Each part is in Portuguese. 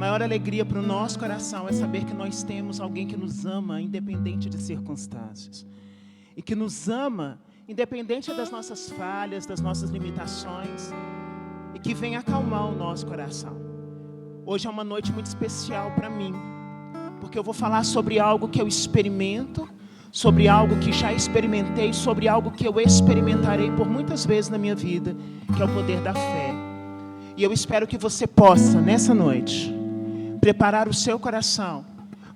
maior alegria para o nosso coração é saber que nós temos alguém que nos ama, independente de circunstâncias. E que nos ama, independente das nossas falhas, das nossas limitações. E que vem acalmar o nosso coração. Hoje é uma noite muito especial para mim. Porque eu vou falar sobre algo que eu experimento, sobre algo que já experimentei, sobre algo que eu experimentarei por muitas vezes na minha vida, que é o poder da fé. E eu espero que você possa, nessa noite, preparar o seu coração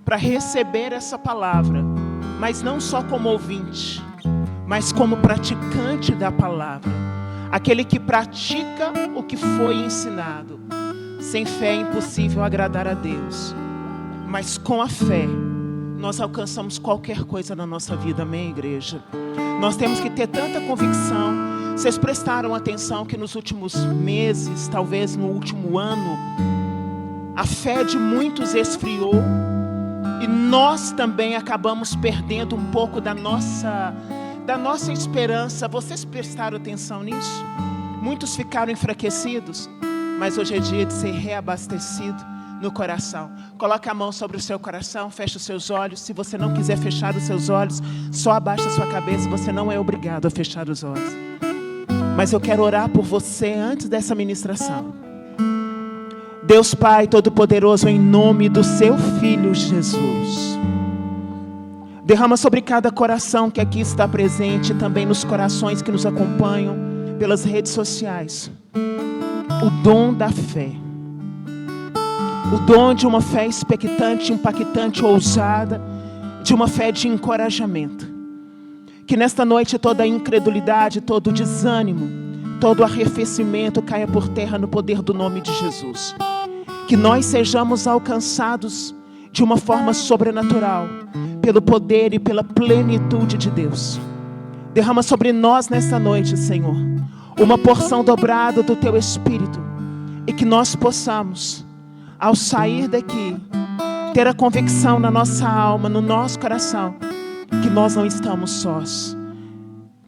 para receber essa palavra, mas não só como ouvinte, mas como praticante da palavra. Aquele que pratica o que foi ensinado. Sem fé é impossível agradar a Deus. Mas com a fé, nós alcançamos qualquer coisa na nossa vida, amém, igreja? Nós temos que ter tanta convicção. Vocês prestaram atenção que nos últimos meses, talvez no último ano, a fé de muitos esfriou. E nós também acabamos perdendo um pouco da nossa esperança. Vocês prestaram atenção nisso? Muitos ficaram enfraquecidos, mas hoje é dia de ser reabastecido no coração. Coloque a mão sobre o seu coração, feche os seus olhos. Se você não quiser fechar os seus olhos, só abaixa a sua cabeça. Você não é obrigado a fechar os olhos. Mas eu quero orar por você antes dessa ministração. Deus Pai Todo-Poderoso, em nome do seu Filho Jesus, derrama sobre cada coração que aqui está presente, também nos corações que nos acompanham pelas redes sociais, o dom da fé. O dom de uma fé expectante, impactante, ousada, de uma fé de encorajamento. Que nesta noite toda a incredulidade, todo o desânimo, todo o arrefecimento caia por terra no poder do nome de Jesus. Que nós sejamos alcançados de uma forma sobrenatural, pelo poder e pela plenitude de Deus. Derrama sobre nós nesta noite, Senhor, uma porção dobrada do Teu Espírito. E que nós possamos, ao sair daqui, ter a convicção na nossa alma, no nosso coração, que nós não estamos sós.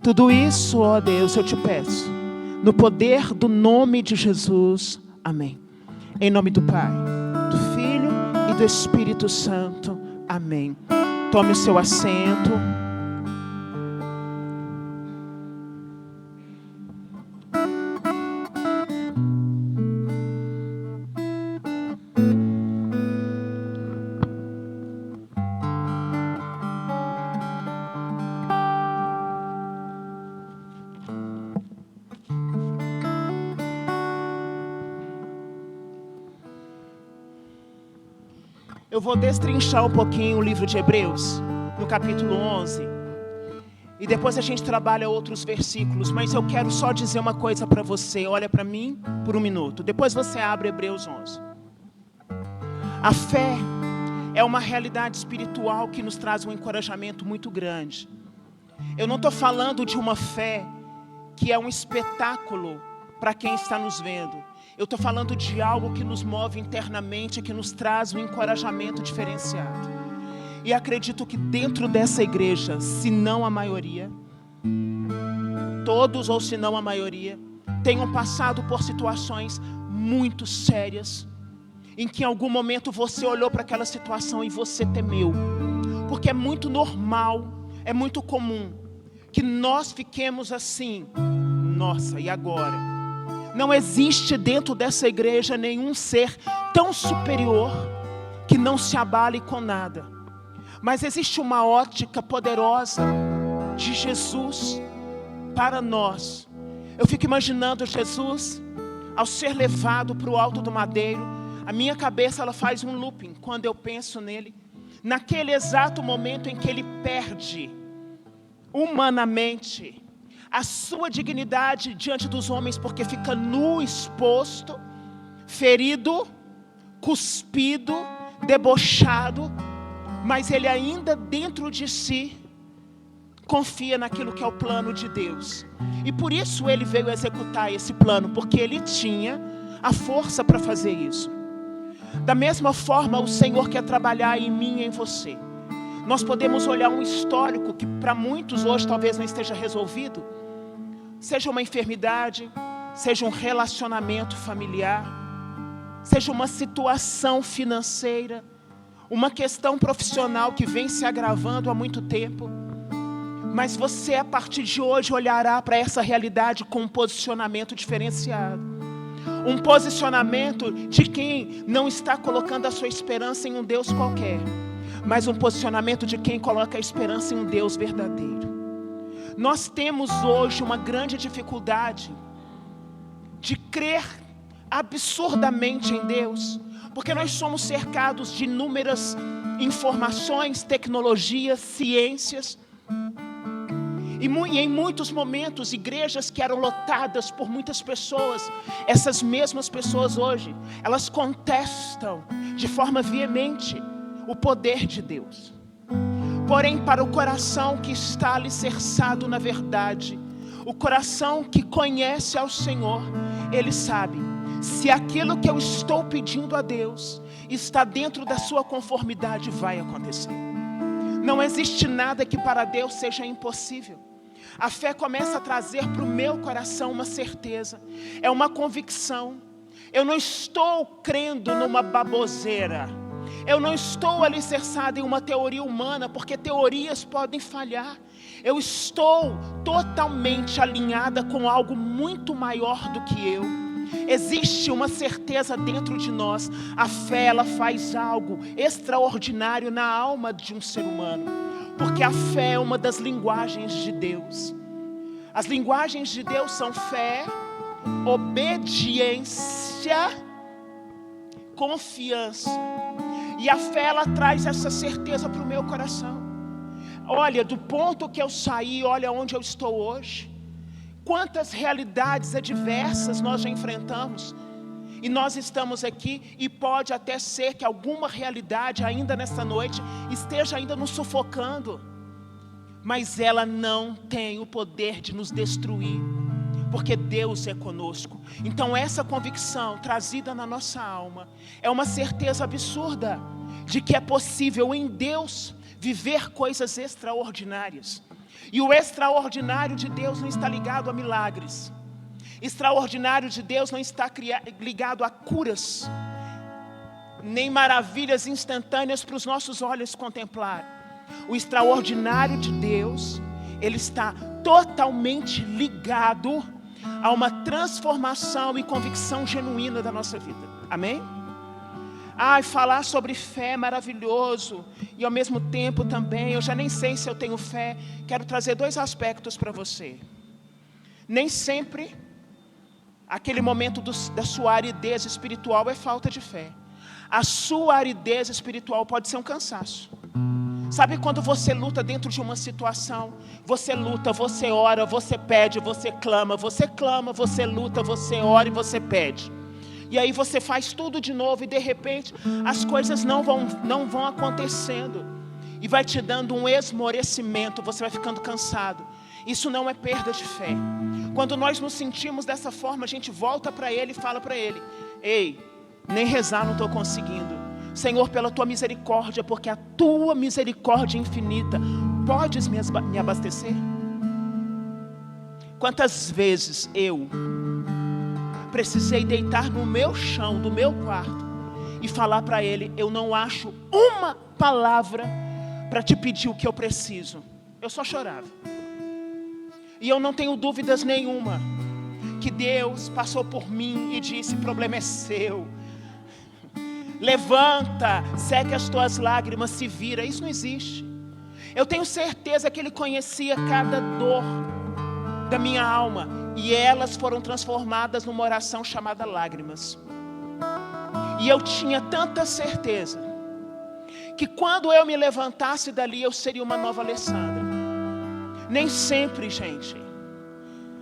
Tudo isso, ó Deus, eu te peço, no poder do nome de Jesus. Amém. Em nome do Pai, do Filho e do Espírito Santo. Amém. Tome o seu assento. Eu vou destrinchar um pouquinho o livro de Hebreus, no capítulo 11. E depois a gente trabalha outros versículos. Mas eu quero só dizer uma coisa para você. Olha para mim por um minuto. Depois você abre Hebreus 11. A fé é uma realidade espiritual que nos traz um encorajamento muito grande. Eu não estou falando de uma fé que é um espetáculo para quem está nos vendo. Eu estou falando de algo que nos move internamente, que nos traz um encorajamento diferenciado. E acredito que dentro dessa igreja, se não a maioria, todos ou se não a maioria, tenham passado por situações muito sérias, em que em algum momento você olhou para aquela situação e você temeu. Porque é muito normal, é muito comum, que nós fiquemos assim, nossa, e agora? Não existe dentro dessa igreja nenhum ser tão superior que não se abale com nada. Mas existe uma ótica poderosa de Jesus para nós. Eu fico imaginando Jesus ao ser levado para o alto do madeiro. A minha cabeça ela faz um looping quando eu penso nele. Naquele exato momento em que ele perde humanamente a sua dignidade diante dos homens, porque fica nu, exposto, ferido, cuspido, debochado, mas ele ainda dentro de si confia naquilo que é o plano de Deus. E por isso ele veio executar esse plano, porque ele tinha a força para fazer isso. Da mesma forma, o Senhor quer trabalhar em mim e em você. Nós podemos olhar um histórico que para muitos hoje talvez não esteja resolvido. Seja uma enfermidade, seja um relacionamento familiar, seja uma situação financeira, uma questão profissional que vem se agravando há muito tempo. Mas você, a partir de hoje, olhará para essa realidade com um posicionamento diferenciado. Um posicionamento de quem não está colocando a sua esperança em um Deus qualquer, mas um posicionamento de quem coloca a esperança em um Deus verdadeiro. Nós temos hoje uma grande dificuldade de crer absurdamente em Deus, porque nós somos cercados de inúmeras informações, tecnologias, ciências. E em muitos momentos, igrejas que eram lotadas por muitas pessoas, essas mesmas pessoas hoje, elas contestam de forma veemente o poder de Deus. Porém, para o coração que está alicerçado na verdade, o coração que conhece ao Senhor, ele sabe, se aquilo que eu estou pedindo a Deus está dentro da sua conformidade, vai acontecer. Não existe nada que para Deus seja impossível. A fé começa a trazer para o meu coração uma certeza, é uma convicção. Eu não estou crendo numa baboseira, eu não estou alicerçado em uma teoria humana, porque teorias podem falhar. Eu estou totalmente alinhada com algo muito maior do que eu. Existe uma certeza dentro de nós. A fé, ela faz algo extraordinário na alma de um ser humano, porque a fé é uma das linguagens de Deus. As linguagens de Deus são fé, obediência, confiança. E a fé, ela traz essa certeza para o meu coração. Olha, do ponto que eu saí, olha onde eu estou hoje. Quantas realidades adversas nós já enfrentamos. E nós estamos aqui, e pode até ser que alguma realidade ainda nessa noite esteja ainda nos sufocando. Mas ela não tem o poder de nos destruir, porque Deus é conosco. Então essa convicção trazida na nossa alma é uma certeza absurda de que é possível em Deus viver coisas extraordinárias. E o extraordinário de Deus não está ligado a milagres. Extraordinário de Deus não está ligado a curas, nem maravilhas instantâneas para os nossos olhos contemplar. O extraordinário de Deus, ele está totalmente ligado a uma transformação e convicção genuína da nossa vida. Amém? Falar sobre fé é maravilhoso, e ao mesmo tempo também, eu já nem sei se eu tenho fé. Quero trazer dois aspectos para você. Nem sempre aquele momento da sua aridez espiritual é falta de fé. A sua aridez espiritual pode ser um cansaço. Sabe quando você luta dentro de uma situação? Você luta, você ora, você pede, você clama, você luta, você ora e você pede. E aí você faz tudo de novo e de repente as coisas não vão acontecendo. E vai te dando um esmorecimento, você vai ficando cansado. Isso não é perda de fé. Quando nós nos sentimos dessa forma, a gente volta para Ele e fala para Ele: ei, nem rezar não estou conseguindo. Senhor, pela Tua misericórdia, porque a Tua misericórdia infinita, podes me abastecer? Quantas vezes eu precisei deitar no meu chão do meu quarto e falar para Ele: eu não acho uma palavra para te pedir o que eu preciso. Eu só chorava. E eu não tenho dúvidas nenhuma que Deus passou por mim e disse: o problema é seu. Levanta, seque as tuas lágrimas, se vira. Isso não existe. Eu tenho certeza que Ele conhecia cada dor da minha alma, e elas foram transformadas numa oração chamada lágrimas. E eu tinha tanta certeza que quando eu me levantasse dali, eu seria uma nova Alessandra. Nem sempre, gente,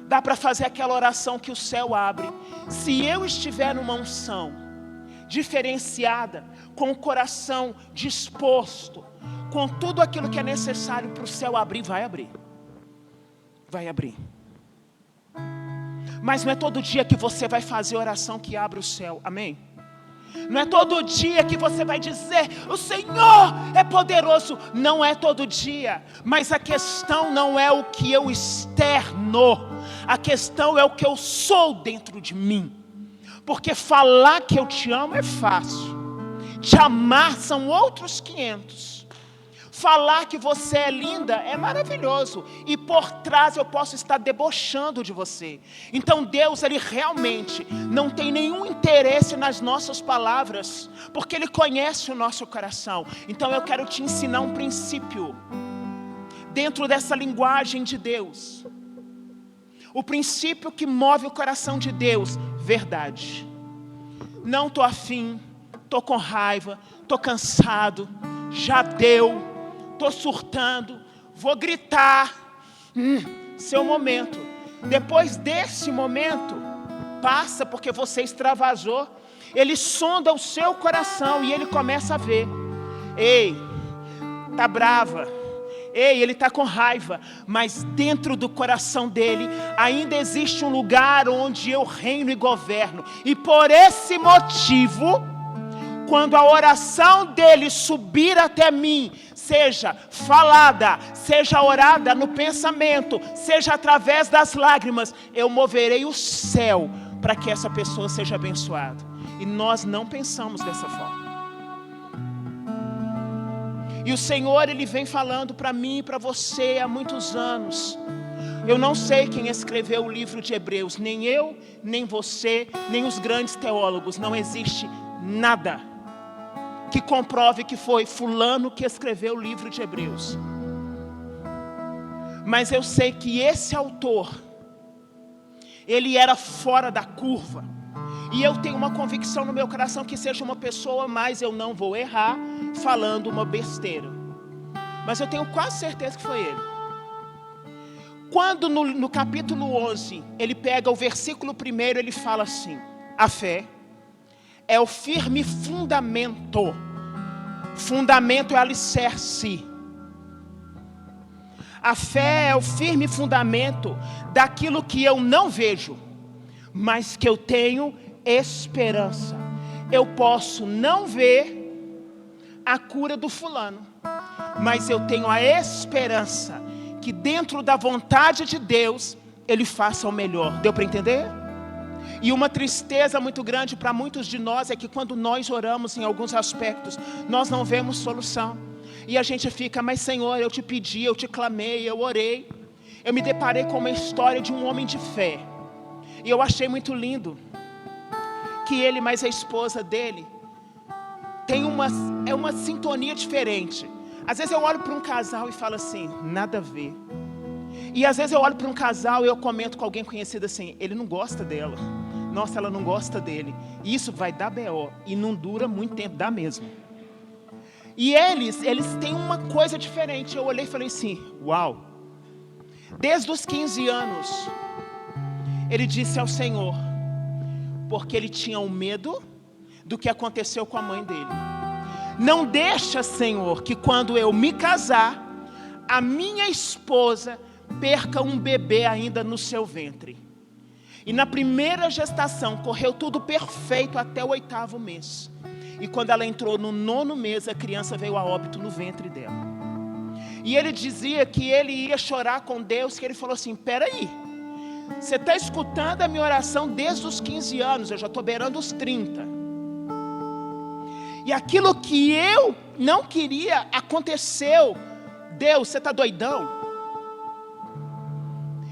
dá para fazer aquela oração que o céu abre. Se eu estiver numa unção diferenciada, com o coração disposto, com tudo aquilo que é necessário para o céu abrir, vai abrir. Vai abrir. Mas não é todo dia que você vai fazer oração que abre o céu, amém? Não é todo dia que você vai dizer: o Senhor é poderoso. Não é todo dia. Mas a questão não é o que eu externo, a questão é o que eu sou dentro de mim. Porque falar que eu te amo é fácil. Te amar são outros 500. Falar que você é linda é maravilhoso. E por trás eu posso estar debochando de você. Então Deus, Ele realmente não tem nenhum interesse nas nossas palavras. Porque Ele conhece o nosso coração. Então eu quero te ensinar um princípio. Dentro dessa linguagem de Deus. O princípio que move o coração de Deus. Verdade. Não estou afim. Estou com raiva. Estou cansado. Já deu. Estou surtando, vou gritar. Seu momento. Depois desse momento, passa porque você extravasou. Ele sonda o seu coração e ele começa a ver. Ei, tá brava. Ei, ele está com raiva. Mas dentro do coração dele, ainda existe um lugar onde eu reino e governo. E por esse motivo, quando a oração dele subir até mim, seja falada, seja orada no pensamento, seja através das lágrimas, eu moverei o céu para que essa pessoa seja abençoada. E nós não pensamos dessa forma. E o Senhor, Ele vem falando para mim e para você há muitos anos. Eu não sei quem escreveu o livro de Hebreus, nem eu, nem você, nem os grandes teólogos. Não existe nada que comprove que foi fulano que escreveu o livro de Hebreus. Mas eu sei que esse autor, ele era fora da curva. E eu tenho uma convicção no meu coração que seja uma pessoa, mas eu não vou errar falando uma besteira. Mas eu tenho quase certeza que foi ele. Quando no capítulo 11, ele pega o versículo 1, ele fala assim: a fé é o firme fundamento. Fundamento é alicerce. A fé é o firme fundamento daquilo que eu não vejo, mas que eu tenho esperança. Eu posso não ver a cura do fulano, mas eu tenho a esperança que dentro da vontade de Deus, Ele faça o melhor. Deu para entender? E uma tristeza muito grande para muitos de nós é que quando nós oramos em alguns aspectos, nós não vemos solução. E a gente fica: mas Senhor, eu te pedi, eu te clamei, eu orei. Eu me deparei com uma história de um homem de fé. E eu achei muito lindo que ele mais a esposa dele tem uma sintonia diferente. Às vezes eu olho para um casal e falo assim: nada a ver. E às vezes eu olho para um casal e eu comento com alguém conhecido assim: ele não gosta dela. Nossa, ela não gosta dele. E isso vai dar B.O. E não dura muito tempo, dá mesmo. E eles têm uma coisa diferente. Eu olhei e falei assim: uau. Desde os 15 anos, ele disse ao Senhor, porque ele tinha um medo do que aconteceu com a mãe dele: não deixa, Senhor, que quando eu me casar, a minha esposa perca um bebê ainda no seu ventre. E na primeira gestação, correu tudo perfeito até o 8º mês. E quando ela entrou no 9º mês, a criança veio a óbito no ventre dela. E ele dizia que ele ia chorar com Deus, que ele falou assim: peraí, você está escutando a minha oração desde os 15 anos, eu já estou beirando os 30. E aquilo que eu não queria aconteceu. Deus, você está doidão?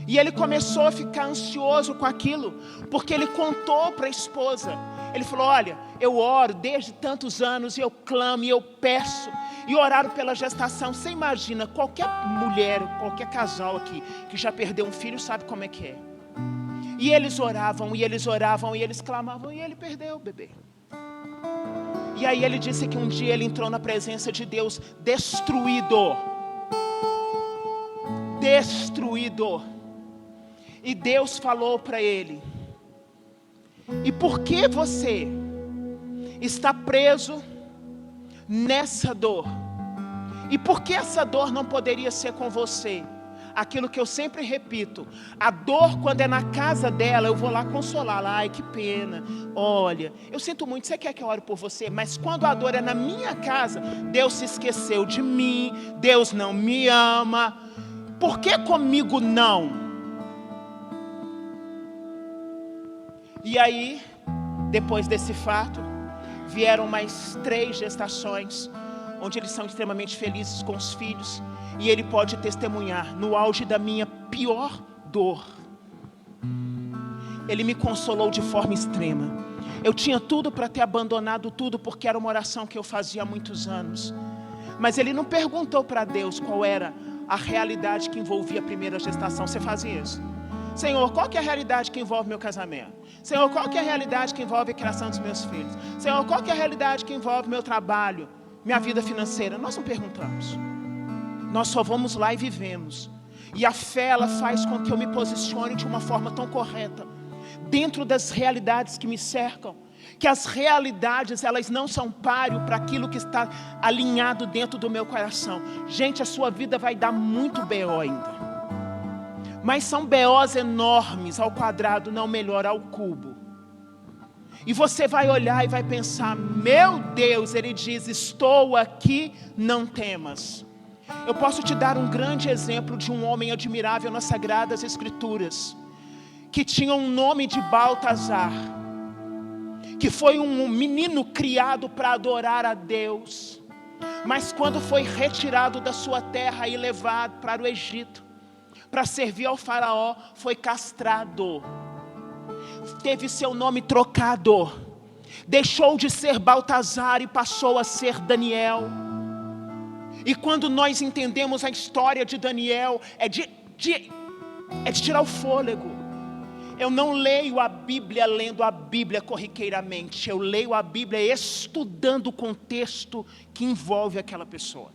E ele começou a ficar ansioso com aquilo, porque ele contou para a esposa. Ele falou: olha, eu oro desde tantos anos, e eu clamo, e eu peço. E oraram pela gestação. Você imagina, qualquer mulher, qualquer casal aqui que já perdeu um filho sabe como é que é. E eles oravam, e eles oravam, e eles clamavam, e ele perdeu o bebê. E aí ele disse que um dia ele entrou na presença de Deus destruído. E Deus falou para ele: e por que você está preso nessa dor? E por que essa dor não poderia ser com você? Aquilo que eu sempre repito: a dor, quando é na casa dela, eu vou lá consolá-la. Ai, que pena, olha, eu sinto muito, você quer que eu ore por você? Mas quando a dor é na minha casa, Deus se esqueceu de mim, Deus não me ama. Por que comigo não? E aí, Depois desse fato, vieram mais 3 gestações, onde eles são extremamente felizes com os filhos. E ele pode testemunhar, no auge da minha pior dor, ele me consolou de forma extrema. Eu tinha tudo para ter abandonado tudo, porque era uma oração que eu fazia há muitos anos. Mas ele não perguntou para Deus qual era a realidade que envolvia a primeira gestação. Você fazia isso? Senhor, qual que é a realidade que envolve meu casamento? Senhor, qual que é a realidade que envolve a criação dos meus filhos? Senhor, qual que é a realidade que envolve meu trabalho, minha vida financeira? Nós não perguntamos. Nós só vamos lá e vivemos. E a fé, ela faz com que eu me posicione de uma forma tão correta dentro das realidades que me cercam, que as realidades, elas não são páreo para aquilo que está alinhado dentro do meu coração. Gente, a sua vida vai dar muito BO ainda, mas são BOs enormes ao quadrado, não melhor ao cubo. E você vai olhar e vai pensar, meu Deus, ele diz, estou aqui, não temas. Eu posso te dar um grande exemplo de um homem admirável nas Sagradas Escrituras, que tinha um nome de Baltazar, que foi um menino criado para adorar a Deus, mas quando foi retirado da sua terra e levado para o Egito, para servir ao faraó, foi castrado, teve seu nome trocado, deixou de ser Baltazar e passou a ser Daniel. E quando nós entendemos a história de Daniel, é de tirar o fôlego. Eu não leio a Bíblia lendo a Bíblia corriqueiramente. Eu leio a Bíblia estudando o contexto que envolve aquela pessoa.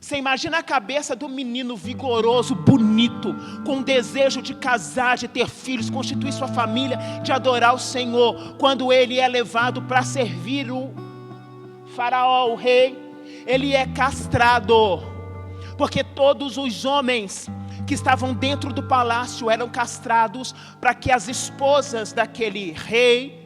Você imagina a cabeça do menino vigoroso, bonito, com desejo de casar, de ter filhos, constituir sua família, de adorar o Senhor. Quando ele é levado para servir o faraó, o rei, ele é castrado. Porque todos os homens que estavam dentro do palácio eram castrados para que as esposas daquele rei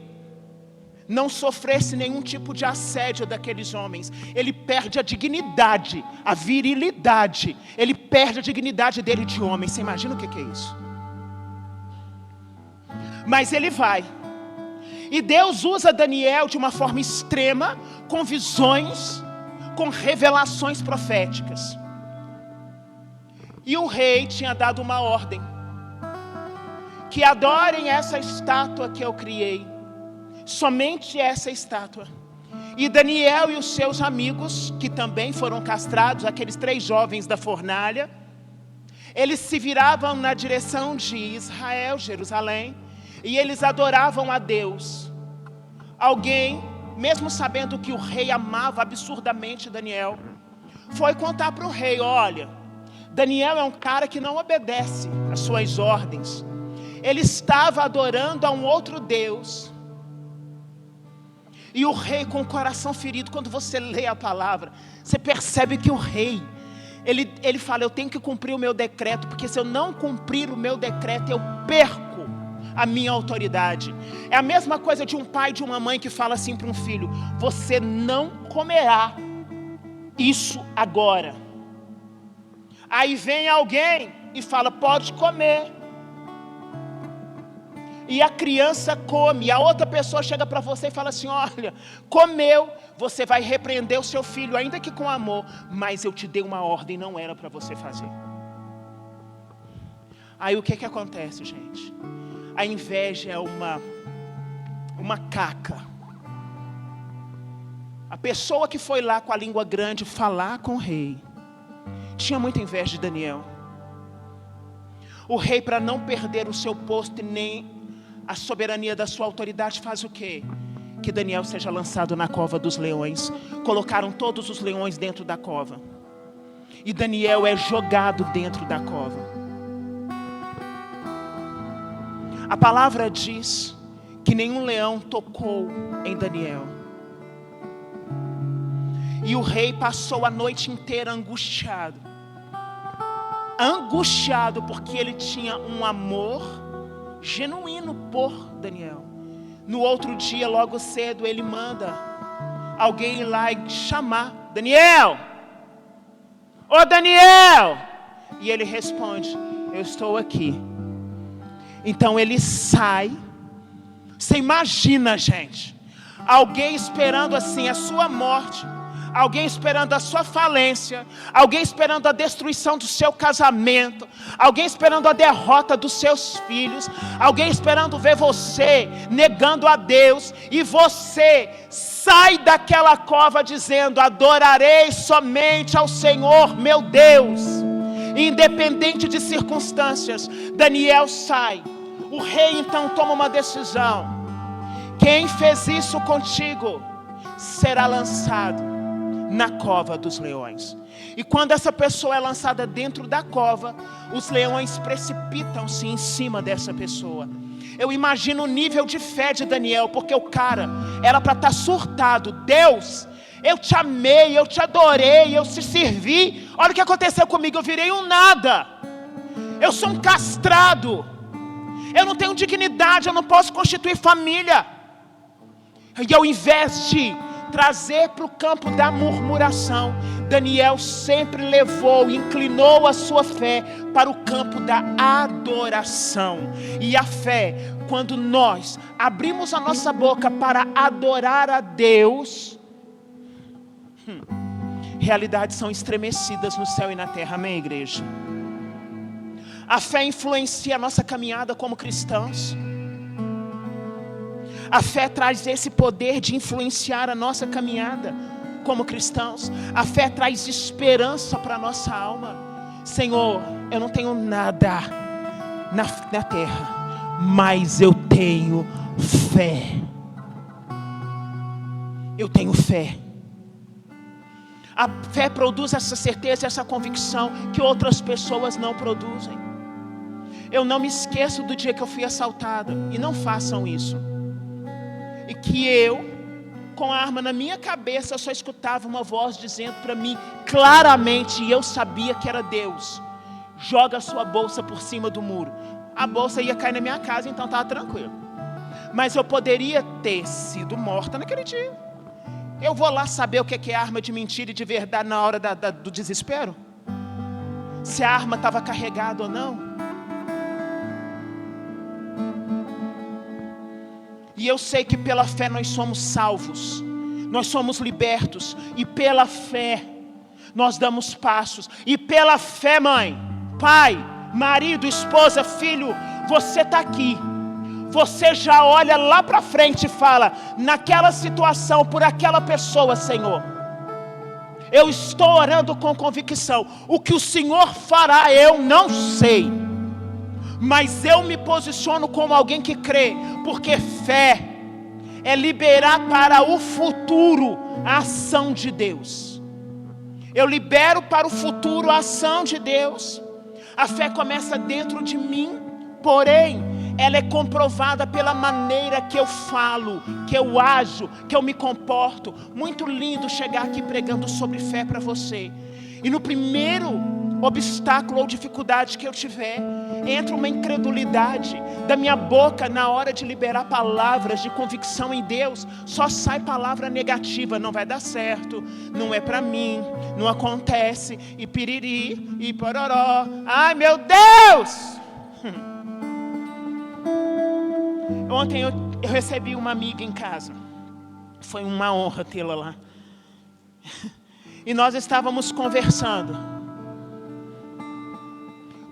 não sofressem nenhum tipo de assédio daqueles homens. Ele perde a dignidade, a virilidade. Ele perde a dignidade dele de homem. Você imagina o que é isso? Mas ele vai. E Deus usa Daniel de uma forma extrema, com visões, com revelações proféticas. E o rei tinha dado uma ordem, que adorem essa estátua que eu criei, somente essa estátua. E Daniel e os seus amigos, que também foram castrados, aqueles 3 jovens da fornalha, eles se viravam na direção de Israel, Jerusalém, e eles adoravam a Deus. Alguém, mesmo sabendo que o rei amava absurdamente Daniel, foi contar para o rei, olha, Daniel é um cara que não obedece às suas ordens. Ele estava adorando a um outro Deus. E o rei, com o coração ferido, quando você lê a palavra, você percebe que o rei, ele fala, eu tenho que cumprir o meu decreto, porque se eu não cumprir o meu decreto, eu perco a minha autoridade. É a mesma coisa de um pai e de uma mãe que fala assim para um filho, você não comerá isso agora. Aí vem alguém e fala, pode comer. E a criança come, e a outra pessoa chega para você e fala assim, olha, comeu, você vai repreender o seu filho, ainda que com amor, mas eu te dei uma ordem, não era para você fazer. Aí o que acontece, gente? A inveja é uma caca. A pessoa que foi lá com a língua grande falar com o rei, tinha muita inveja de Daniel. O rei, para não perder o seu posto e nem a soberania da sua autoridade, faz o quê? Que Daniel seja lançado na cova dos leões. Colocaram todos os leões dentro da cova. E Daniel é jogado dentro da cova. A palavra diz que nenhum leão tocou em Daniel. E o rei passou a noite inteira angustiado. Angustiado porque ele tinha um amor genuíno por Daniel. No outro dia, logo cedo, ele manda alguém ir lá e chamar Daniel. Ô Daniel! E ele responde, eu estou aqui. Então ele sai, Você imagina, gente, alguém esperando assim a sua morte, alguém esperando a sua falência, alguém esperando a destruição do seu casamento, alguém esperando a derrota dos seus filhos, alguém esperando ver você negando a Deus, e você sai daquela cova dizendo: adorarei somente ao Senhor meu Deus. Independente de circunstâncias, Daniel sai. O rei então toma uma decisão: quem fez isso contigo será lançado na cova dos leões. E quando essa pessoa é lançada dentro da cova, os leões precipitam-se em cima dessa pessoa. Eu imagino o nível de fé de Daniel, porque o cara era para estar surtado. Deus, eu te amei, eu te adorei, eu te servi. Olha o que aconteceu comigo, eu virei um nada. Eu sou um castrado. Eu não tenho dignidade, eu não posso constituir família. E ao invés de trazer para o campo da murmuração, Daniel sempre levou, inclinou a sua fé para o campo da adoração. E a fé, quando nós abrimos a nossa boca para adorar a Deus, realidades são estremecidas no céu e na terra. Amém, igreja? A fé influencia a nossa caminhada como cristãos. A fé traz esse poder de influenciar a nossa caminhada como cristãos. A fé traz esperança para a nossa alma. Senhor, eu não tenho nada na terra, mas eu tenho fé. Eu tenho fé. A fé produz essa certeza, essa convicção que outras pessoas não produzem. Eu não me esqueço do dia que eu fui assaltada, e não façam isso. E que eu, com a arma na minha cabeça, só escutava uma voz dizendo para mim claramente, e eu sabia que era Deus: joga a sua bolsa por cima do muro. A bolsa ia cair na minha casa, então estava tranquilo. Mas eu poderia ter sido morta naquele dia. Eu vou lá saber o que é arma de mentira e de verdade na hora do desespero? Se a arma estava carregada ou não? E eu sei que pela fé nós somos salvos, nós somos libertos, e pela fé nós damos passos, e pela fé, mãe, pai, marido, esposa, filho, você está aqui, você já olha lá para frente e fala: naquela situação, por aquela pessoa, Senhor, eu estou orando com convicção. O que o Senhor fará eu não sei, mas eu me posiciono como alguém que crê, porque fé é liberar para o futuro a ação de Deus. Eu libero para o futuro a ação de Deus. A fé começa dentro de mim, porém, ela é comprovada pela maneira que eu falo, que eu ajo, que eu me comporto. Muito lindo chegar aqui pregando sobre fé para você, e no primeiro obstáculo ou dificuldade que eu tiver, entra uma incredulidade da minha boca. Na hora de liberar palavras de convicção em Deus, só sai palavra negativa: não vai dar certo, não é para mim, não acontece, e piriri, e pororó. Ai meu Deus! Ontem eu recebi uma amiga em casa, foi uma honra tê-la lá, e nós estávamos conversando.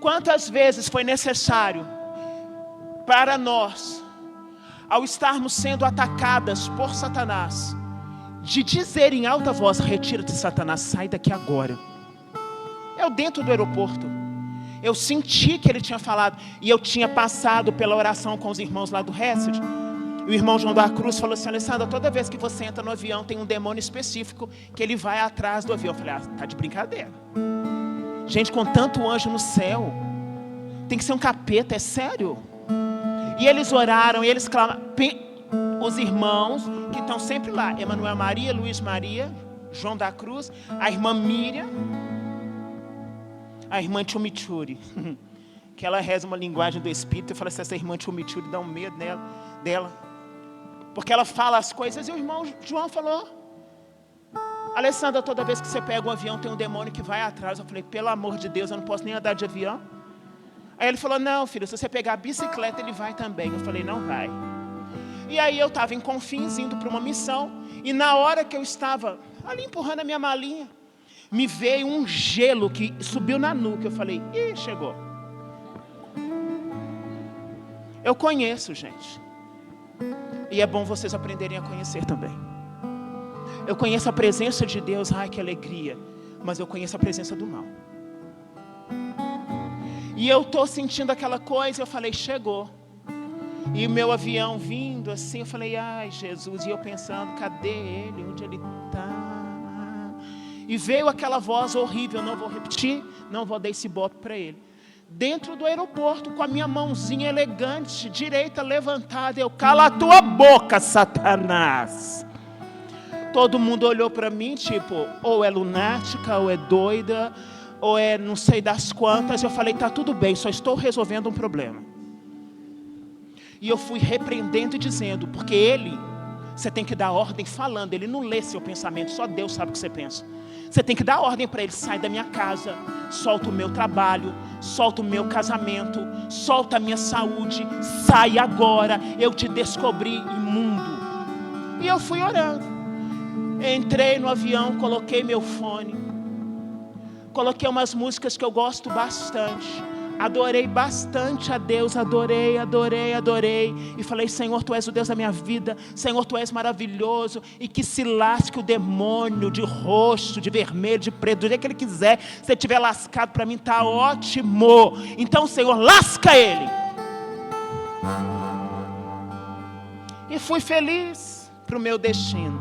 Quantas vezes foi necessário para nós, ao estarmos sendo atacadas por Satanás, de dizer em alta voz: retira-te, Satanás, sai daqui agora. Eu dentro do aeroporto, eu senti que ele tinha falado, e eu tinha passado pela oração com os irmãos lá do Hesed. O irmão João da Cruz falou assim: Alessandra, toda vez que você entra no avião, tem um demônio específico que ele vai atrás do avião. Eu falei: tá de brincadeira. Gente, com tanto anjo no céu, tem que ser um capeta, é sério? E eles oraram, e eles clamaram. Os irmãos que estão sempre lá: Emanuel Maria, Luiz Maria, João da Cruz, a irmã Miriam, a irmã Tchumichuri, que ela reza uma linguagem do Espírito. Eu falei assim: essa irmã Tchumichuri dá um medo dela, porque ela fala as coisas. E o irmão João falou: Alessandra, toda vez que você pega um avião, tem um demônio que vai atrás. Eu falei: pelo amor de Deus, eu não posso nem andar de avião. Aí ele falou: não, filho, se você pegar a bicicleta, ele vai também. Eu falei: não vai. E aí eu estava em Confins, indo para uma missão. E na hora que eu estava ali empurrando a minha malinha, me veio um gelo que subiu na nuca. Eu falei, ih, chegou. Eu conheço, gente. E é bom vocês aprenderem a conhecer também. Eu conheço a presença de Deus, ai que alegria. Mas eu conheço a presença do mal. E eu estou sentindo aquela coisa, eu falei, chegou. E o meu avião vindo assim, eu falei, ai Jesus. E eu pensando, cadê ele? Onde ele está? E veio aquela voz horrível, não vou repetir, não vou dar esse bope para ele. Dentro do aeroporto, com a minha mãozinha elegante, direita levantada, eu, cala a tua boca, Satanás. Todo mundo olhou para mim, tipo, ou é lunática, ou é doida, ou é não sei das quantas. Eu falei, tá tudo bem, só estou resolvendo um problema. E eu fui repreendendo e dizendo, porque ele, você tem que dar ordem falando, ele não lê seu pensamento, só Deus sabe o que você pensa. Você tem que dar ordem para ele, sai da minha casa, solta o meu trabalho, solta o meu casamento, solta a minha saúde, sai agora, eu te descobri imundo. E eu fui orando. Entrei no avião, coloquei meu fone, coloquei umas músicas que eu gosto bastante. Adorei bastante a Deus, adorei. E falei, Senhor, Tu és o Deus da minha vida. Senhor, Tu és maravilhoso. E que se lasque o demônio de roxo, de vermelho, de preto, do jeito que ele quiser. Se ele estiver lascado para mim, está ótimo. Então, Senhor, lasca ele. E fui feliz para o meu destino.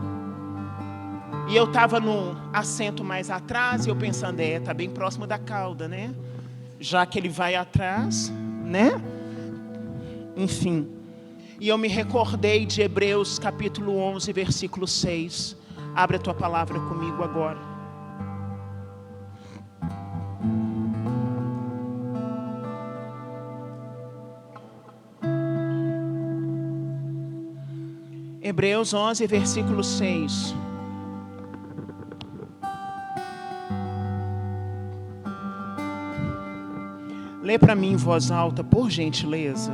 E eu estava no assento mais atrás, e eu pensando, está bem próximo da cauda, né? Já que ele vai atrás, né? Enfim. E eu me recordei de Hebreus capítulo 11, versículo 6. Abre a tua palavra comigo agora. Hebreus 11, versículo 6. Lê para mim em voz alta, por gentileza.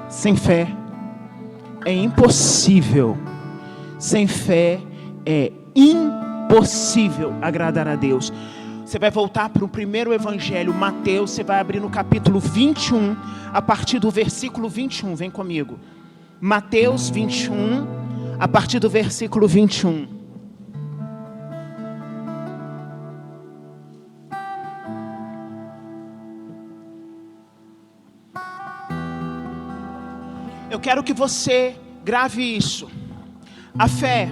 Sem fé é impossível. Sem fé é impossível agradar a Deus. Você vai voltar para o primeiro evangelho, Mateus, você vai abrir no capítulo 21, a partir do versículo 21, vem comigo. Mateus 21, a partir do versículo 21. Eu quero que você grave isso. A fé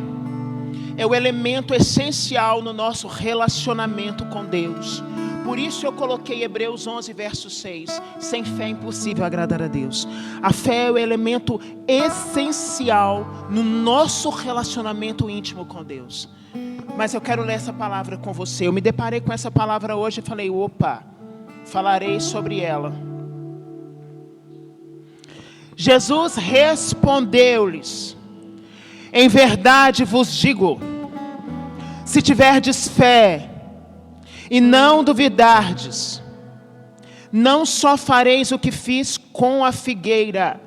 é o elemento essencial no nosso relacionamento com Deus. Por isso eu coloquei Hebreus 11, verso 6. Sem fé é impossível agradar a Deus. A fé é o elemento essencial no nosso relacionamento íntimo com Deus. Mas eu quero ler essa palavra com você. Eu me deparei com essa palavra hoje e falei, opa, falarei sobre ela. Jesus respondeu-lhes, em verdade vos digo, se tiverdes fé e não duvidardes, não só fareis o que fiz com a figueira,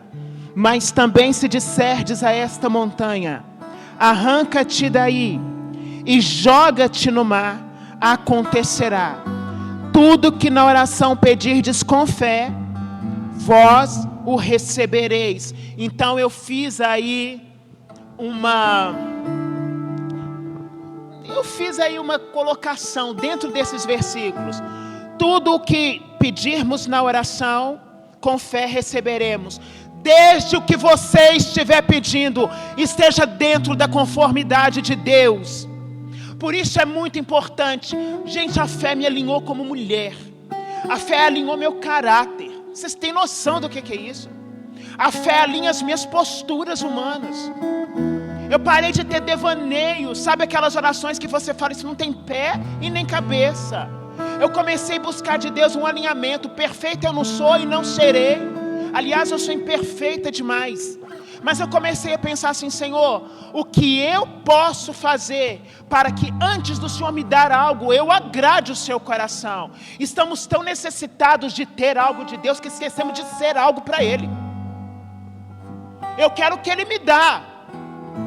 mas também se disserdes a esta montanha, arranca-te daí e joga-te no mar, acontecerá. Tudo que na oração pedirdes com fé, vós o recebereis. Então eu fiz aí uma colocação dentro desses versículos. Tudo o que pedirmos na oração, com fé receberemos. Desde o que você estiver pedindo, esteja dentro da conformidade de Deus. Por isso é muito importante. Gente, a fé me alinhou como mulher. A fé alinhou meu caráter. Vocês têm noção do que é isso? A fé alinha as minhas posturas humanas. Eu parei de ter devaneio. Sabe aquelas orações que você fala, isso não tem pé e nem cabeça. Eu comecei a buscar de Deus um alinhamento. Perfeito eu não sou e não serei. Aliás, eu sou imperfeita demais. Mas eu comecei a pensar assim: Senhor, o que eu posso fazer para que antes do Senhor me dar algo, eu agrade o seu coração? Estamos tão necessitados de ter algo de Deus que esquecemos de ser algo para Ele. Eu quero o que Ele me dá,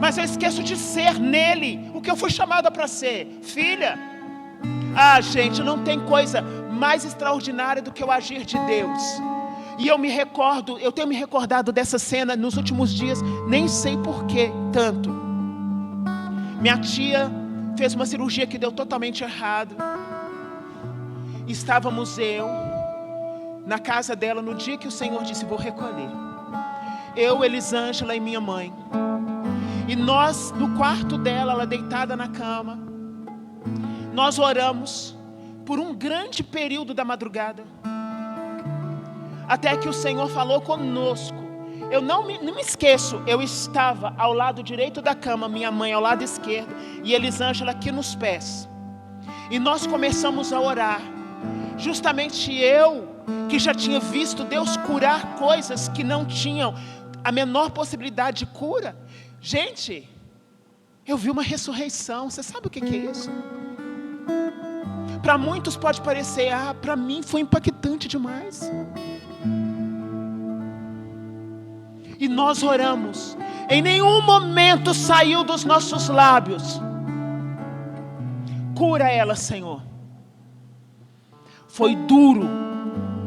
mas eu esqueço de ser nele o que eu fui chamada para ser. Filha, gente, não tem coisa mais extraordinária do que o agir de Deus. E eu tenho me recordado dessa cena nos últimos dias, nem sei por que tanto. Minha tia fez uma cirurgia que deu totalmente errado. Estávamos na casa dela no dia que o Senhor disse: vou recolher. Eu, Elisângela e minha mãe. E nós, no quarto dela, ela deitada na cama, nós oramos por um grande período da madrugada, até que o Senhor falou conosco. Eu não me esqueço, eu estava ao lado direito da cama, minha mãe ao lado esquerdo e Elisângela aqui nos pés. E nós começamos a orar. Justamente eu, que já tinha visto Deus curar coisas que não tinham a menor possibilidade de cura. Gente, eu vi uma ressurreição. Você sabe o que é isso? Para muitos pode parecer, para mim foi impactante demais. E nós oramos. Em nenhum momento saiu dos nossos lábios: cura ela, Senhor. Foi duro,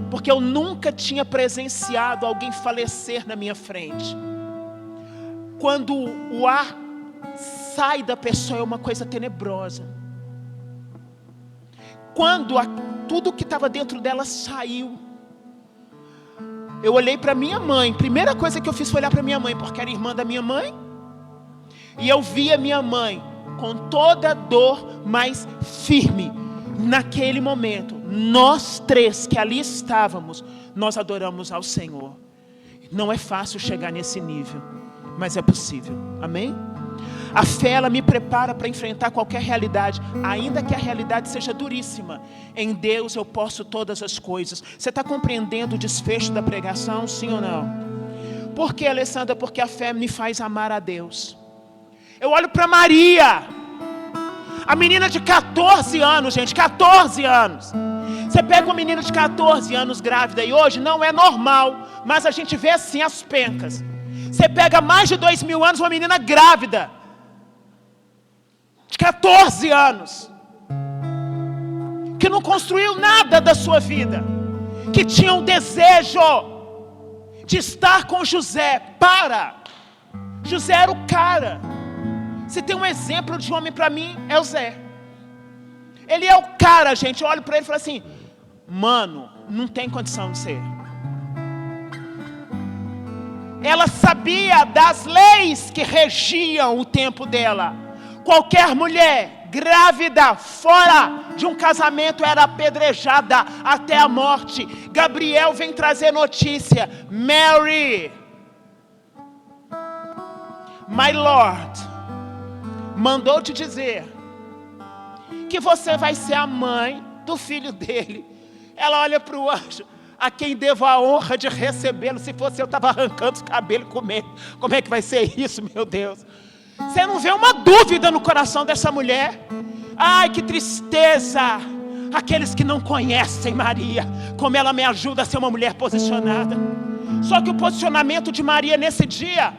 porque eu nunca tinha presenciado alguém falecer na minha frente. Quando o ar sai da pessoa é uma coisa tenebrosa. Quando tudo que estava dentro dela saiu, eu olhei para minha mãe. Primeira coisa que eu fiz foi olhar para minha mãe, porque era irmã da minha mãe. E eu vi a minha mãe com toda a dor, mas firme. Naquele momento, nós três que ali estávamos, nós adoramos ao Senhor. Não é fácil chegar nesse nível, mas é possível. Amém? A fé, ela me prepara para enfrentar qualquer realidade, ainda que a realidade seja duríssima. Em Deus eu posso todas as coisas. Você está compreendendo o desfecho da pregação, sim ou não? Por que, Alessandra? Porque a fé me faz amar a Deus. Eu olho para Maria, a menina de 14 anos, gente, 14 anos. Você pega uma menina de 14 anos grávida, e hoje não é normal, mas a gente vê assim as pencas. Você pega mais de 2000 anos, uma menina grávida, de 14 anos, que não construiu nada da sua vida, que tinha um desejo de estar com José. José era o cara. Se tem um exemplo de homem para mim, é o Zé. Ele é o cara, gente. Eu olho para ele e falo assim: mano, não tem condição de ser. Ela sabia das leis que regiam o tempo dela. Qualquer mulher grávida fora de um casamento era apedrejada até a morte. Gabriel vem trazer notícia: Mary, my Lord, mandou te dizer que você vai ser a mãe do filho dele. Ela olha para o anjo: a quem devo a honra de recebê-lo? Se fosse eu, estava arrancando os cabelos e comendo. Como é que vai ser isso, meu Deus? Você não vê uma dúvida no coração dessa mulher? Ai, que tristeza! Aqueles que não conhecem Maria, como ela me ajuda a ser uma mulher posicionada. Só que o posicionamento de Maria nesse dia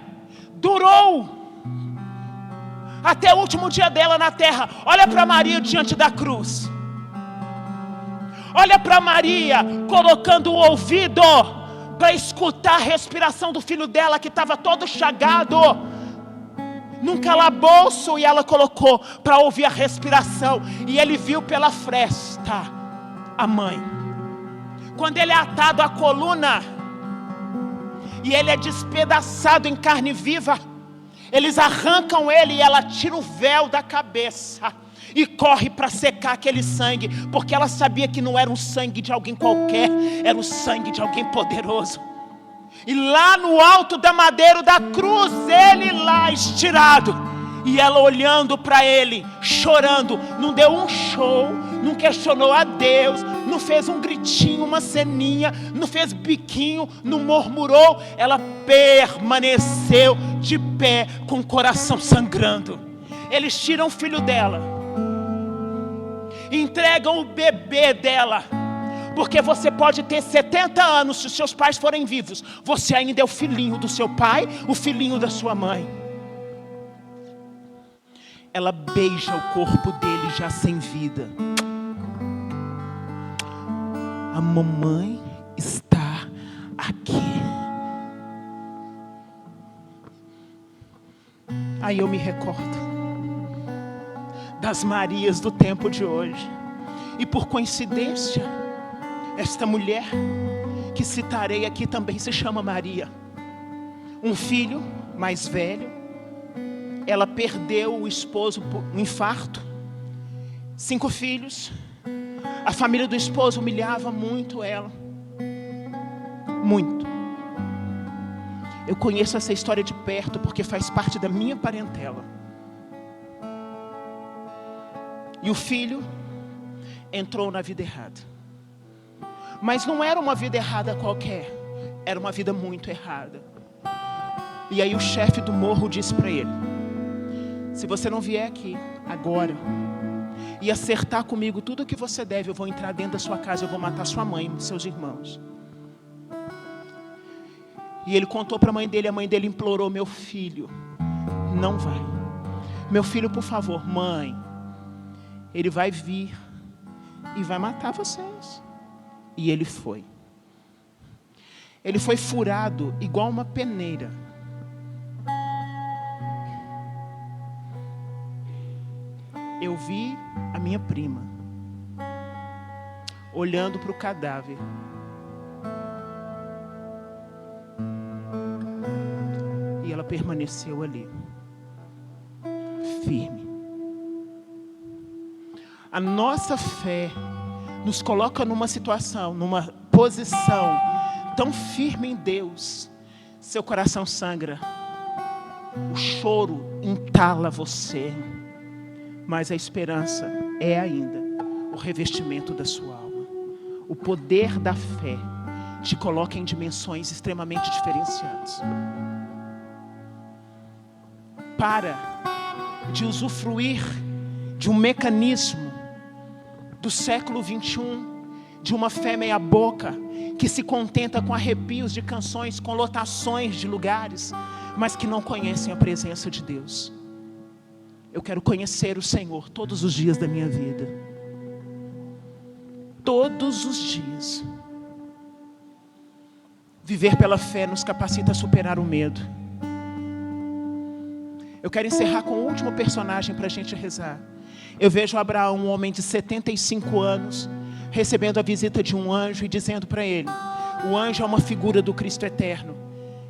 durou até o último dia dela na terra. Olha para Maria diante da cruz. Olha para Maria colocando o ouvido para escutar a respiração do filho dela, que estava todo chagado num calabouço, e ela colocou para ouvir a respiração. E ele viu pela fresta a mãe. Quando ele é atado à coluna e ele é despedaçado em carne viva, eles arrancam ele e ela tira o véu da cabeça e corre para secar aquele sangue, porque ela sabia que não era o sangue de alguém qualquer, era o sangue de alguém poderoso. E lá no alto da madeira da cruz, ele lá estirado, e ela olhando para ele, chorando. Não deu um show, não questionou a Deus, não fez um gritinho, uma ceninha, não fez biquinho, não murmurou. Ela permaneceu de pé com o coração sangrando. Eles tiram o filho dela, entregam o bebê dela, porque você pode ter 70 anos, se os seus pais forem vivos, você ainda é o filhinho do seu pai, o filhinho da sua mãe. Ela beija o corpo dele já sem vida. A mamãe está aqui. Aí eu me recordo das Marias do tempo de hoje. E por coincidência, esta mulher que citarei aqui também se chama Maria. Um filho mais velho. Ela perdeu o esposo por um infarto. 5 filhos. A família do esposo humilhava muito ela. Muito. Eu conheço essa história de perto porque faz parte da minha parentela. E o filho entrou na vida errada. Mas não era uma vida errada qualquer. Era uma vida muito errada. E aí o chefe do morro disse para ele: se você não vier aqui agora e acertar comigo tudo o que você deve, eu vou entrar dentro da sua casa, eu vou matar sua mãe e seus irmãos. E ele contou para a mãe dele implorou: meu filho, não vai. Meu filho, por favor, mãe, ele vai vir e vai matar vocês. E ele foi. Ele foi furado igual uma peneira. Eu vi a minha prima olhando para o cadáver. E ela permaneceu ali, firme. A nossa fé nos coloca numa situação, numa posição tão firme em Deus. Seu coração sangra, o choro entala você, mas a esperança é ainda o revestimento da sua alma. O poder da fé te coloca em dimensões extremamente diferenciadas. Para de usufruir de um mecanismo do século 21, de uma fé meia boca, que se contenta com arrepios de canções, com lotações de lugares, mas que não conhecem a presença de Deus. Eu quero conhecer o Senhor todos os dias da minha vida. Todos os dias. Viver pela fé nos capacita a superar o medo. Eu quero encerrar com o último personagem para a gente rezar. Eu vejo Abraão, um homem de 75 anos, recebendo a visita de um anjo e dizendo para ele: o anjo é uma figura do Cristo eterno.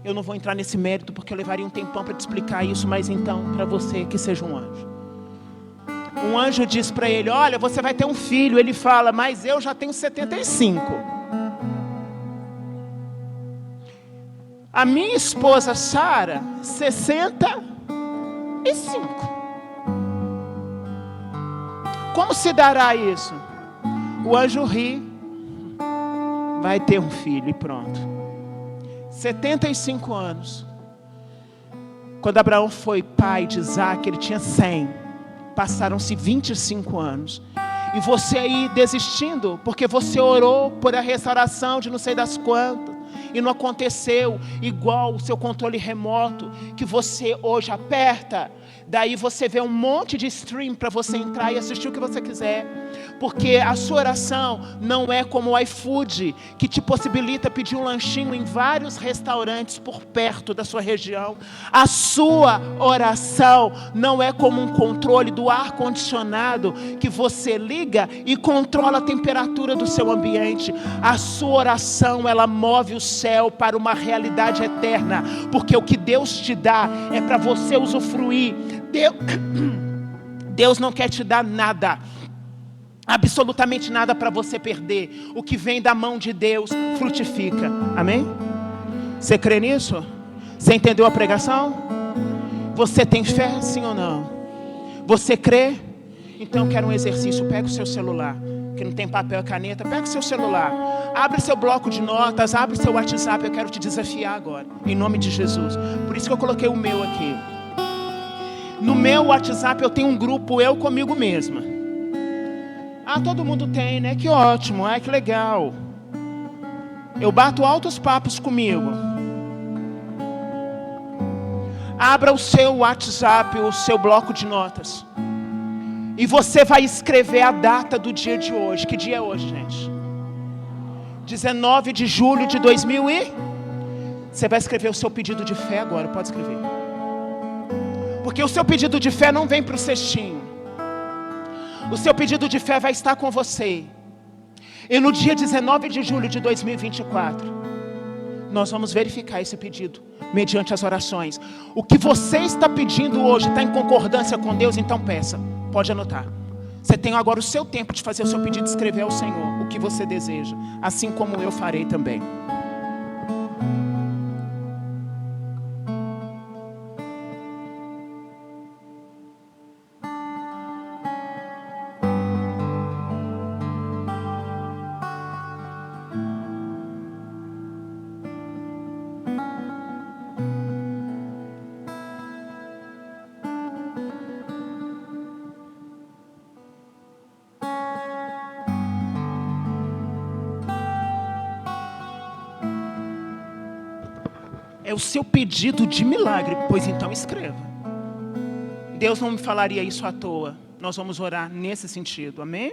Eu não vou entrar nesse mérito porque eu levaria um tempão para te explicar isso, mas então, para você, que seja um anjo. Um anjo diz para ele: olha, você vai ter um filho. Ele fala: mas eu já tenho 75. A minha esposa Sara, 65. Como se dará isso? O anjo ri. Vai ter um filho e pronto. 75 anos. Quando Abraão foi pai de Isaac, ele tinha 100. Passaram-se 25 anos. E você aí desistindo, porque você orou por a restauração de não sei das quantas, e não aconteceu, igual o seu controle remoto, que você hoje aperta, daí você vê um monte de stream para você entrar e assistir o que você quiser, porque a sua oração não é como o iFood, que te possibilita pedir um lanchinho em vários restaurantes por perto da sua região. A sua oração não é como um controle do ar-condicionado, que você liga e controla a temperatura do seu ambiente. A sua oração, ela move o céu para uma realidade eterna, porque o que Deus te dá é para você usufruir. Deus não quer te dar nada, absolutamente nada para você perder. O que vem da mão de Deus frutifica. Amém? Você crê nisso? Você entendeu a pregação? Você tem fé, sim ou não? Você crê? Então eu quero um exercício. Pega o seu celular. que não tem papel e caneta, pega o seu celular, abre seu bloco de notas, abre seu WhatsApp, eu quero te desafiar agora, em nome de Jesus. Por isso que eu coloquei o meu aqui. No meu WhatsApp eu tenho um grupo, eu comigo mesma. Ah, todo mundo tem, né? Que ótimo, ai que legal. Eu bato altos papos comigo. Abra o seu WhatsApp, o seu bloco de notas. E você vai escrever a data do dia de hoje. Que dia é hoje, gente? 19 de julho de 2000 e... Você vai escrever o seu pedido de fé agora, pode escrever. Porque o seu pedido de fé não vem para o cestinho. O seu pedido de fé vai estar com você. E no dia 19 de julho de 2024, nós vamos verificar esse pedido mediante as orações. O que você está pedindo hoje está em concordância com Deus, então peça. Pode anotar. Você tem agora o seu tempo de fazer o seu pedido, de escrever ao Senhor o que você deseja, assim como eu farei também. É o seu pedido de milagre, pois então escreva. Deus não me falaria isso à toa. Nós vamos orar nesse sentido, amém?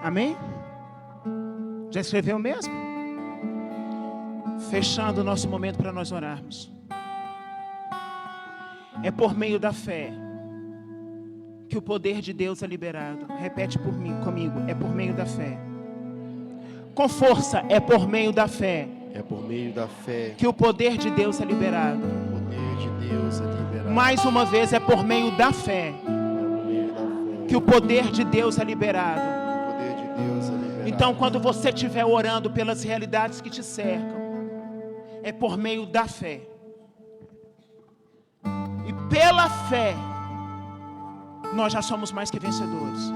Amém? Já escreveu mesmo? Fechando o nosso momento para nós orarmos. É por meio da fé que o poder de Deus é liberado. Repete por mim, comigo. É por meio da fé. Com força, é por meio da fé. É por meio da fé que o poder de Deus é liberado. O poder de Deus é liberado. Mais uma vez, é por meio da fé que o poder de Deus é liberado. Então, quando você estiver orando pelas realidades que te cercam, é por meio da fé. E pela fé, nós já somos mais que vencedores.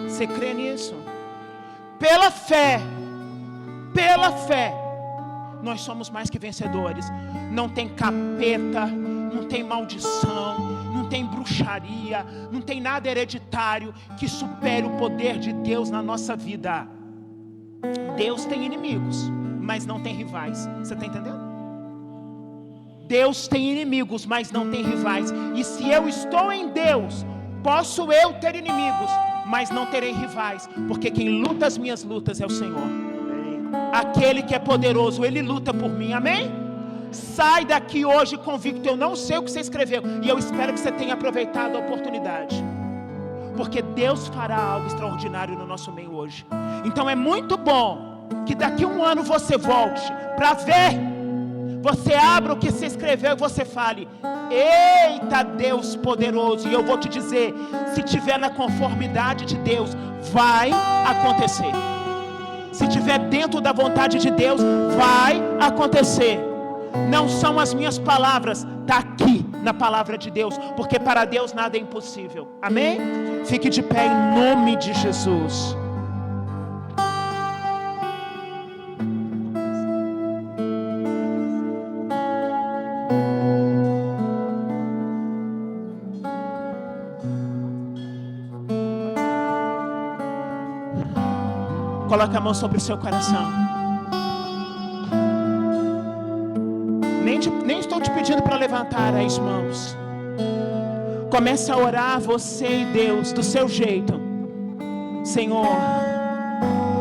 Você crê nisso? Pela fé, nós somos mais que vencedores. Não tem capeta, não tem maldição, não tem bruxaria, não tem nada hereditário que supere o poder de Deus na nossa vida. Deus tem inimigos, mas não tem rivais. Você está entendendo? Deus tem inimigos, mas não tem rivais. E se eu estou em Deus, posso eu ter inimigos, mas não terei rivais, porque quem luta as minhas lutas é o Senhor. Aquele que é poderoso, Ele luta por mim, amém? Sai daqui hoje convicto. Eu não sei o que você escreveu, e eu espero que você tenha aproveitado a oportunidade, porque Deus fará algo extraordinário no nosso meio hoje. Então é muito bom que daqui a um ano você volte para ver. Você abra o que você escreveu e você fale: eita Deus poderoso. E eu vou te dizer, se tiver na conformidade de Deus, vai acontecer. Se tiver dentro da vontade de Deus, vai acontecer. Não são as minhas palavras, está aqui na palavra de Deus, porque para Deus nada é impossível, amém? Fique de pé em nome de Jesus. Coloque a mão sobre o seu coração. Nem estou te pedindo para levantar as mãos. Comece a orar você e Deus do seu jeito. Senhor,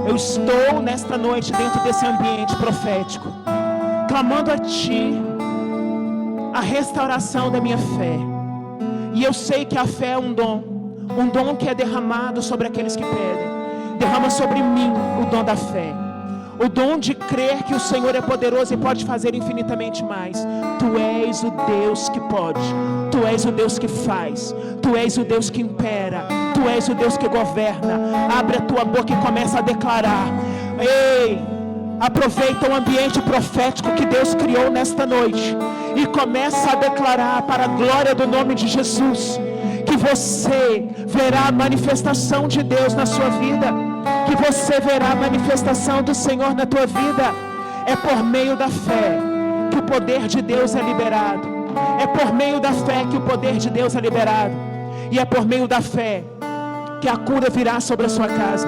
eu estou nesta noite dentro desse ambiente profético, clamando a Ti a restauração da minha fé. E eu sei que a fé é um dom que é derramado sobre aqueles que pedem. Derrama sobre mim o dom da fé, o dom de crer que o Senhor é poderoso e pode fazer infinitamente mais. Tu és o Deus que pode, Tu és o Deus que faz, Tu és o Deus que impera, Tu és o Deus que governa. Abre a tua boca e começa a declarar. Ei, aproveita o ambiente profético que Deus criou nesta noite e começa a declarar para a glória do nome de Jesus, que você verá a manifestação de Deus na sua vida, que você verá a manifestação do Senhor na tua vida. É por meio da fé que o poder de Deus é liberado. É por meio da fé que o poder de Deus é liberado. E é por meio da fé que a cura virá sobre a sua casa.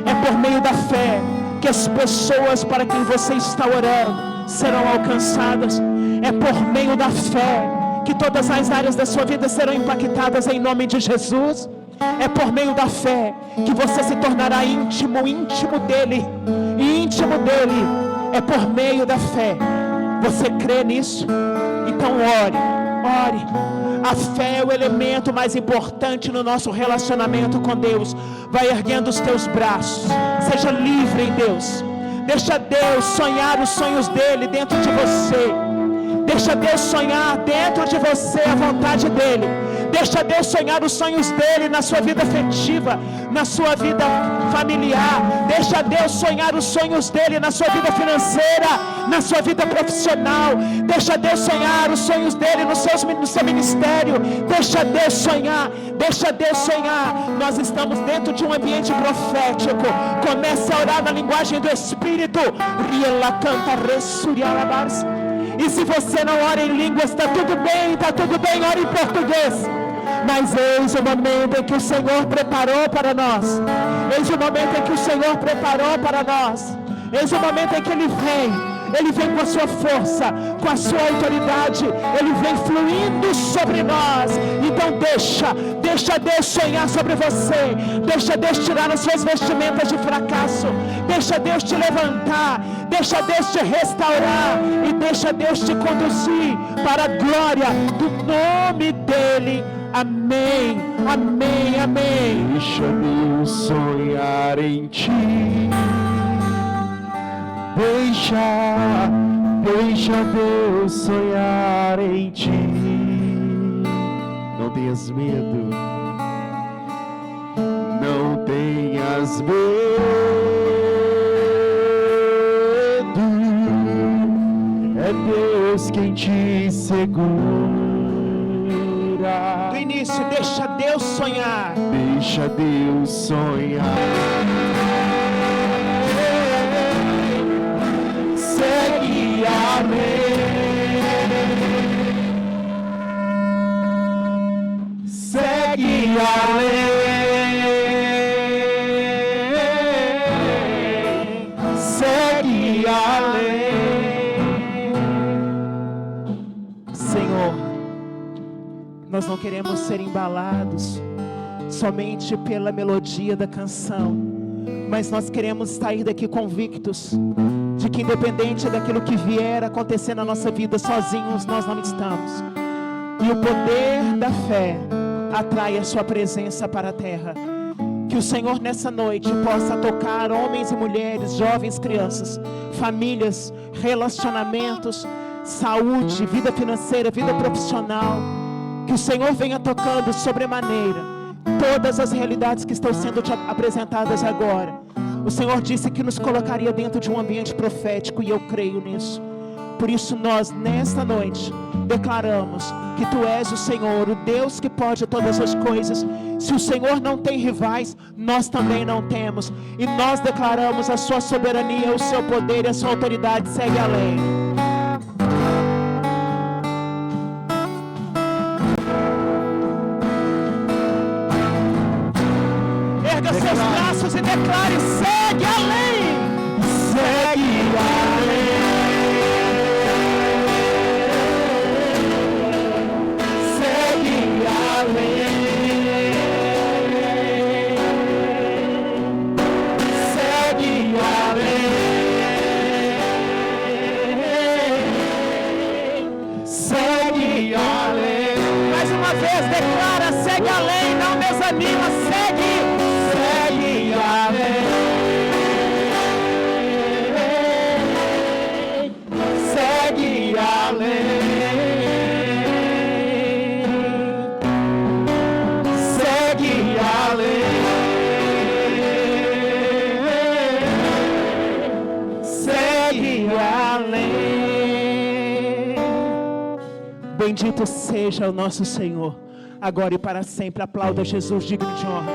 É por meio da fé que as pessoas para quem você está orando serão alcançadas. É por meio da fé que todas as áreas da sua vida serão impactadas em nome de Jesus. É por meio da fé que você se tornará íntimo dele. É por meio da fé. Você crê nisso? Então ore. A fé é o elemento mais importante no nosso relacionamento com Deus. Vai erguendo os teus braços. Seja livre em Deus. Deixa Deus sonhar os sonhos dele dentro de você. Deixa Deus sonhar dentro de você a vontade dele. Deixa Deus sonhar os sonhos dele na sua vida afetiva, na sua vida familiar. Deixa Deus sonhar os sonhos dele na sua vida financeira, na sua vida profissional. Deixa Deus sonhar os sonhos dele no seu ministério. Deixa Deus sonhar. Nós estamos dentro de um ambiente profético. Comece a orar na linguagem do Espírito. E se você não ora em línguas, está tudo bem, ore em português. Mas eis o momento em que o Senhor preparou para nós. Eis o momento em que o Senhor preparou para nós. Eis o momento em que Ele vem com a sua força, com a sua autoridade. Ele vem fluindo sobre nós. Então deixa Deus sonhar sobre você. Deixa Deus tirar as suas vestimentas de fracasso. Deixa Deus te levantar. Deixa Deus te restaurar. E deixa Deus te conduzir para a glória do nome dEle. Amém. Deixa Deus sonhar em ti. Deixa Deus sonhar em ti. Não tenhas medo. Não tenhas medo. É Deus quem te segura. Do início, deixa Deus sonhar. Deixa Deus sonhar. Segue a lei. Segue a lei. Segue a lei. Senhor, nós não queremos ser embalados somente pela melodia da canção, mas nós queremos sair daqui convictos de que independente daquilo que vier acontecer na nossa vida, sozinhos nós não estamos. E o poder da fé atrai a sua presença para a terra. Que o Senhor nessa noite possa tocar homens e mulheres, jovens, crianças, famílias, relacionamentos, saúde, vida financeira, vida profissional. Que o Senhor venha tocando sobremaneira todas as realidades que estão sendo apresentadas agora. O Senhor disse que nos colocaria dentro de um ambiente profético e eu creio nisso. Por isso nós, nesta noite, declaramos que Tu és o Senhor, o Deus que pode todas as coisas. Se o Senhor não tem rivais, nós também não temos. E nós declaramos a Sua soberania, o Seu poder e a Sua autoridade. Segue além. Erga seus braços e declare: segue além. Segue além. Segue uma vez, declara, segue além, não desanima, segue. Segue além. Segue além. Segue além. Segue além. Bendito seja o nosso Senhor, agora e para sempre. Aplauda Jesus, digno de honra.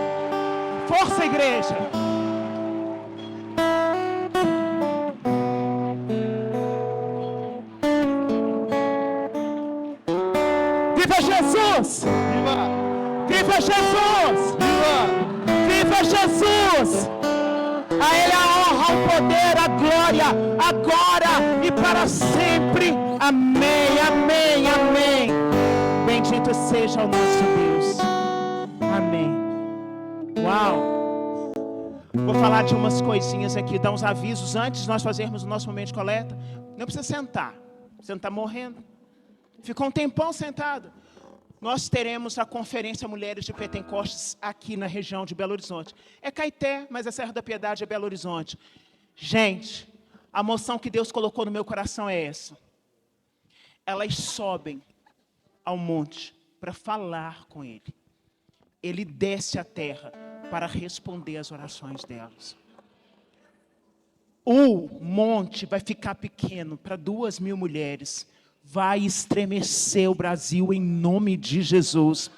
Força, igreja! Viva Jesus! Viva! Viva Jesus! Viva! Viva Jesus! A Ele a honra, o poder, a glória, agora e para sempre. Amém, amém, amém. Bendito seja o nosso Deus. Amém. Uau! Vou falar de umas coisinhas aqui, dar uns avisos antes de nós fazermos o nosso momento de coleta. Não precisa sentar, você não está morrendo. Ficou um tempão sentado. Nós teremos a Conferência Mulheres de Pentecostes aqui na região de Belo Horizonte. É Caeté, mas a Serra da Piedade é Belo Horizonte. Gente, a moção que Deus colocou no meu coração é essa. Elas sobem ao monte para falar com Ele. Ele desce à terra para responder às orações delas. O monte vai ficar pequeno para 2.000 mulheres. Vai estremecer o Brasil em nome de Jesus.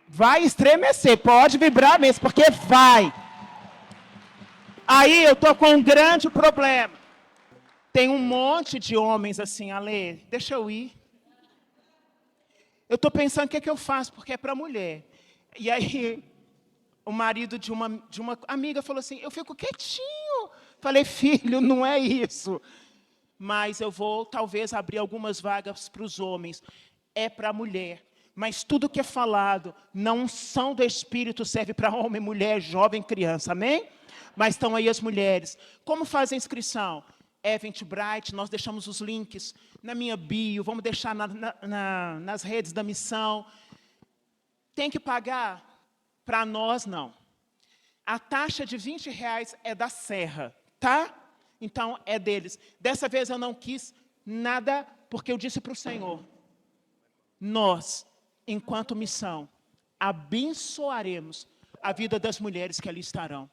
Vai estremecer, pode vibrar mesmo, porque vai. Aí eu estou com um grande problema. Tem um monte de homens assim, Ale, deixa eu ir. Eu estou pensando o que é que eu faço, porque é para mulher. E aí, o marido de uma amiga falou assim, eu fico quietinho. Falei, filho, não é isso. Mas eu vou, talvez, abrir algumas vagas para os homens. É para a mulher. Mas tudo que é falado, na unção do Espírito, serve para homem, mulher, jovem, criança. Amém? Mas estão aí as mulheres. Como faz a inscrição? Eventbrite, nós deixamos os links na minha bio, vamos deixar nas redes da missão. Tem que pagar? Para nós, não. A taxa de R$20 é da Serra, tá? Então, é deles. Dessa vez eu não quis nada, porque eu disse para o Senhor, nós, enquanto missão, abençoaremos a vida das mulheres que ali estarão.